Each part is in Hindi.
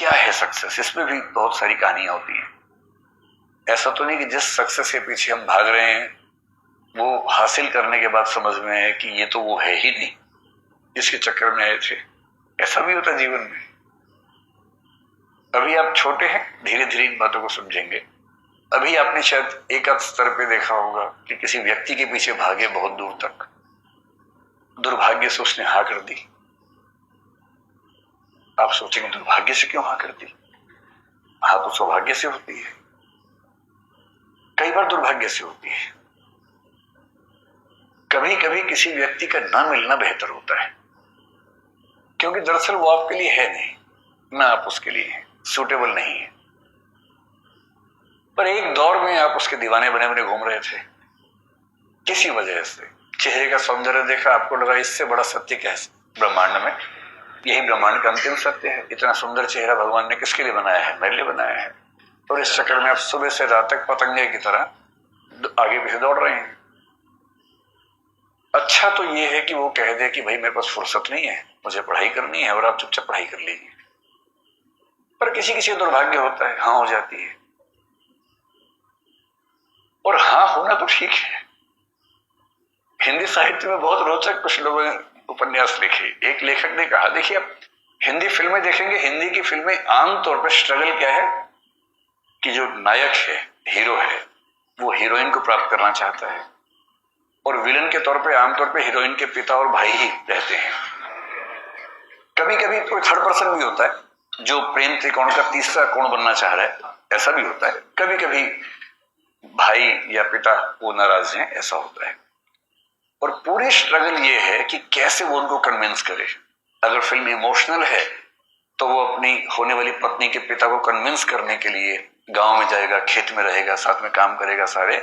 क्या है सक्सेस? इसमें भी बहुत सारी कहानियां होती हैं। ऐसा तो नहीं कि जिस सक्सेस के पीछे हम भाग रहे हैं वो हासिल करने के बाद समझ में है कि ये तो वो है ही नहीं जिसके चक्कर में आए थे। ऐसा भी होता है जीवन में। अभी आप छोटे हैं, धीरे धीरे इन बातों को समझेंगे। अभी आपने शायद एक स्तर पे देखा होगा कि किसी व्यक्ति के पीछे भागे बहुत दूर तक, दुर्भाग्य से उसने हाँ कर दी। आप सोचेंगे दुर्भाग्य से क्यों हाँ कर दी? हाँ तो सौभाग्य से होती है, कई बार दुर्भाग्य से होती है। कभी कभी किसी व्यक्ति का ना मिलना बेहतर होता है, क्योंकि दरअसल वो आपके लिए है नहीं, ना आप उसके लिए हैं, सूटेबल नहीं है। पर एक दौर में आप उसके दीवाने बने बने घूम रहे थे, किसी वजह से चेहरे का सौंदर्य देखा, आपको लगा इससे बड़ा सत्य क्या है ब्रह्मांड में, यही ब्रह्मांड का अंतिम सत्य है। इतना सुंदर चेहरा भगवान ने किसके लिए बनाया है? मेरे लिए बनाया है। और इस चक्कर में आप सुबह से रात तक पतंगे की तरह आगे पीछे दौड़ रहे हैं। अच्छा तो ये है कि वो कह दे कि भाई मेरे पास फुर्सत नहीं है, मुझे पढ़ाई करनी है, और आप चुपचाप पढ़ाई कर लीजिए। पर किसी किसी दुर्भाग्य होता है, हाँ हो जाती है। और हाँ होना तो ठीक है। हिंदी साहित्य में बहुत रोचक कुछ लोगों ने उपन्यास लिखे। एक लेखक ने कहा, देखिए आप हिंदी फिल्में देखेंगे, हिंदी की फिल्में आमतौर पर स्ट्रगल क्या है कि जो नायक है, हीरो है, वो हीरोइन को प्राप्त करना चाहता है, और विलन के तौर पे आमतौर पे हीरोइन के पिता और भाई ही रहते हैं। कभी कभी कोई थर्ड पर्सन भी होता है जो प्रेम त्रिकोण का तीसरा कोण बनना चाह रहा है, ऐसा भी होता है। कभी कभी भाई या पिता वो नाराज हैं, ऐसा होता है। और पूरी स्ट्रगल ये है कि कैसे वो उनको कन्विंस करे। अगर फिल्म इमोशनल है तो वो अपनी होने वाली पत्नी के पिता को कन्विंस करने के लिए गांव में जाएगा, खेत में रहेगा, साथ में काम करेगा सारे,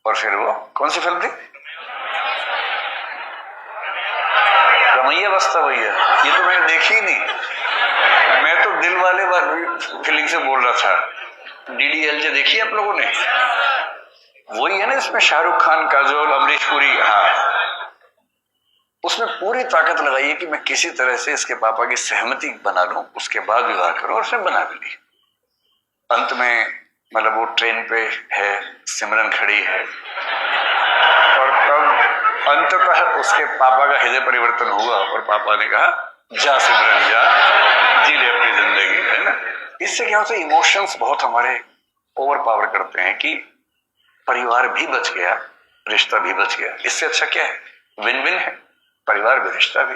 और फिर वो कौन सी फिल्म थी? रमैया बस्ता भैया। ये तो मैंने देखी ही नहीं, मैं तो दिल वाले फीलिंग से बोल रहा था। DDLJ देखी आप लोगों ने? वही है ना, इसमें शाहरुख खान, काजोल, अमरीश पुरी। हाँ, उसमें पूरी ताकत लगाई है कि मैं किसी तरह से इसके पापा की सहमति बना लूं, उसके बाद विवाह करूं, और उसने बना भी ली। अंत में मतलब वो ट्रेन पे है, सिमरन खड़ी है, और तब अंततः उसके पापा का हृदय परिवर्तन हुआ और पापा ने कहा जा सिमरन जा, जी ले अपनी जिंदगी, है ना। इससे क्या होता है, इमोशंस बहुत हमारे ओवर पावर करते हैं कि परिवार भी बच गया, रिश्ता भी बच गया। इससे अच्छा क्या है? विन विन है, परिवार भी रिश्ता भी।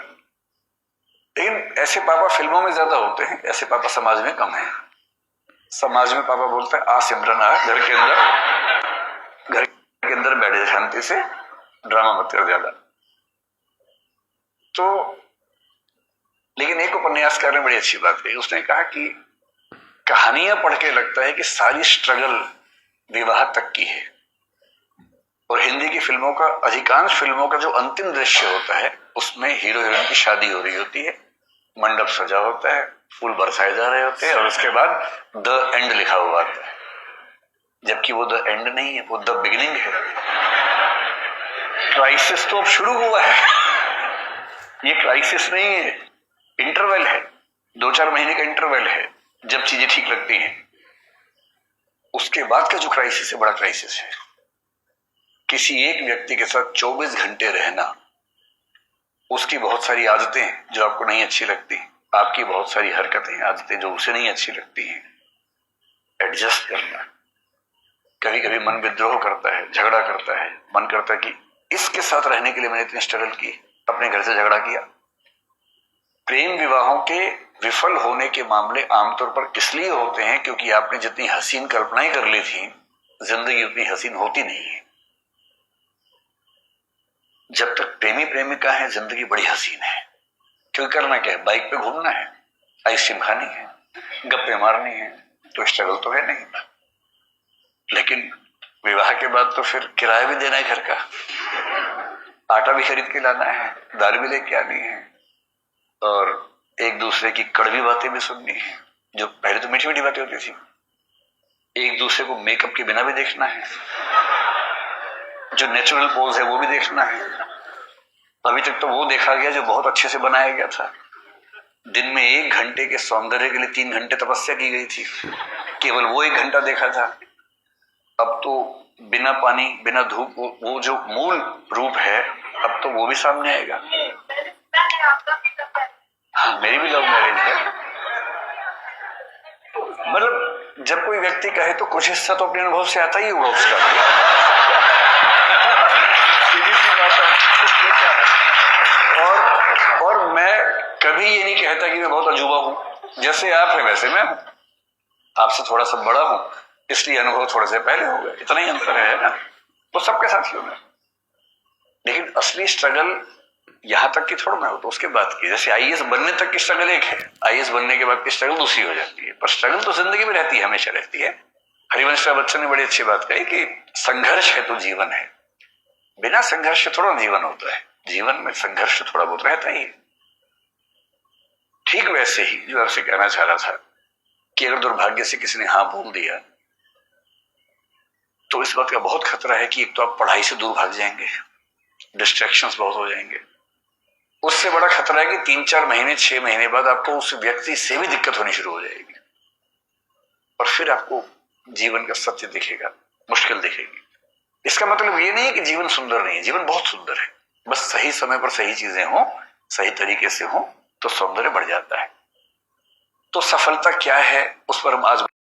लेकिन ऐसे पापा फिल्मों में ज्यादा होते हैं, ऐसे पापा समाज में कम है। समाज में पापा बोलते हैं आ सिमरन आ, घर के अंदर बैठ जा शांति से, ड्रामा मत कर ज्यादा। तो लेकिन एक उपन्यासकार ने बड़ी अच्छी बात कही। उसने कहा कि कहानियां पढ़ के लगता है कि सारी स्ट्रगल विवाह तक की है, और हिंदी की फिल्मों का, अधिकांश फिल्मों का जो अंतिम दृश्य होता है उसमें हीरो हीरोइन की शादी हो रही होती है, मंडप सजा होता है, फूल बरसाए जा रहे होते हैं, और उसके बाद द एंड लिखा हुआ आता है। जबकि वो द एंड नहीं है, वो द बिगिनिंग है। क्राइसिस तो अब शुरू हुआ है, ये क्राइसिस नहीं है, इंटरवल है, 2-4 महीने का इंटरवल है जब चीजें ठीक लगती हैं। उसके बाद का जो क्राइसिस है, बड़ा क्राइसिस है। किसी एक व्यक्ति के साथ 24 घंटे रहना, उसकी बहुत सारी आदतें जो आपको नहीं अच्छी लगती, आपकी बहुत सारी हरकतें, आदतें जो उसे नहीं अच्छी लगती हैं, एडजस्ट करना। कभी कभी मन विद्रोह करता है, झगड़ा करता है, मन करता है कि इसके साथ रहने के लिए मैंने इतनी स्ट्रगल की, अपने घर से झगड़ा किया। प्रेम विवाहों के विफल होने के मामले आमतौर पर इसलिए होते हैं क्योंकि आपने जितनी हसीन कल्पनाएं कर ली थी, जिंदगी उतनी हसीन होती नहीं है। जब तक प्रेमी प्रेमिका है, जिंदगी बड़ी हसीन है, क्योंकि करना क्या है, बाइक पे घूमना है, आइसक्रीम खानी है, गप्पे मारनी है, तो स्ट्रगल तो है नहीं। लेकिन विवाह के बाद तो फिर किराया भी देना है घर का, आटा भी खरीद के लाना है, दाल भी लेके आनी है, और एक दूसरे की कड़वी बातें भी सुननी है। जो पहले तो मीठी मीठी बातें होती थी, एक दूसरे को मेकअप के बिना भी देखना है, जो नेचुरल पोज है वो भी देखना है। अभी तक तो वो देखा गया जो बहुत अच्छे से बनाया गया था, दिन में 1 घंटे के सौंदर्य के लिए 3 घंटे तपस्या की गई थी, केवल वो 1 घंटा देखा था। अब तो बिना पानी बिना धूप वो जो मूल रूप है, अब तो वो भी सामने आएगा। हाँ, मेरी भी लव मैरिज है। मतलब जब कोई व्यक्ति कहे तो कुछ हिस्सा तो अपने अनुभव से आता ही होगा उसका। और मैं कभी ये नहीं कहता कि मैं बहुत अजूबा हूं। जैसे आप हैं वैसे मैं हूं, आपसे थोड़ा सा बड़ा हूं, इसलिए अनुभव थोड़े से पहले हो गए, इतना ही अंतर है ना। तो सबके साथ ही होगा, लेकिन असली स्ट्रगल यहां तक की थोड़ा ना हो तो उसके बाद की। जैसे आईएएस बनने तक की स्ट्रगल एक है, आईएएस बनने के बाद की स्ट्रगल दूसरी हो जाती है, पर स्ट्रगल तो जिंदगी में रहती है, हमेशा रहती है। हरिवंश राय बच्चन ने बड़ी अच्छी बात कही कि संघर्ष है तो जीवन है, बिना संघर्ष से थोड़ा जीवन होता है, जीवन में संघर्ष थोड़ा बहुत रहता ही है। ठीक वैसे ही जो आपसे कहना चाह रहा था कि अगर दुर्भाग्य से किसी ने हाँ बोल दिया तो इस बात का बहुत खतरा है कि एक तो आप पढ़ाई से दूर भाग जाएंगे, डिस्ट्रैक्शंस बहुत हो जाएंगे। उससे बड़ा खतरा है कि 3-4 महीने 6 महीने बाद आपको उस व्यक्ति से भी दिक्कत होनी शुरू हो जाएगी और फिर आपको जीवन का सत्य दिखेगा, मुश्किल दिखेगी। इसका मतलब ये नहीं है कि जीवन सुंदर नहीं है, जीवन बहुत सुंदर है, बस सही समय पर सही चीजें हो, सही तरीके से हो तो सौंदर्य बढ़ जाता है। तो सफलता क्या है उस पर हम आज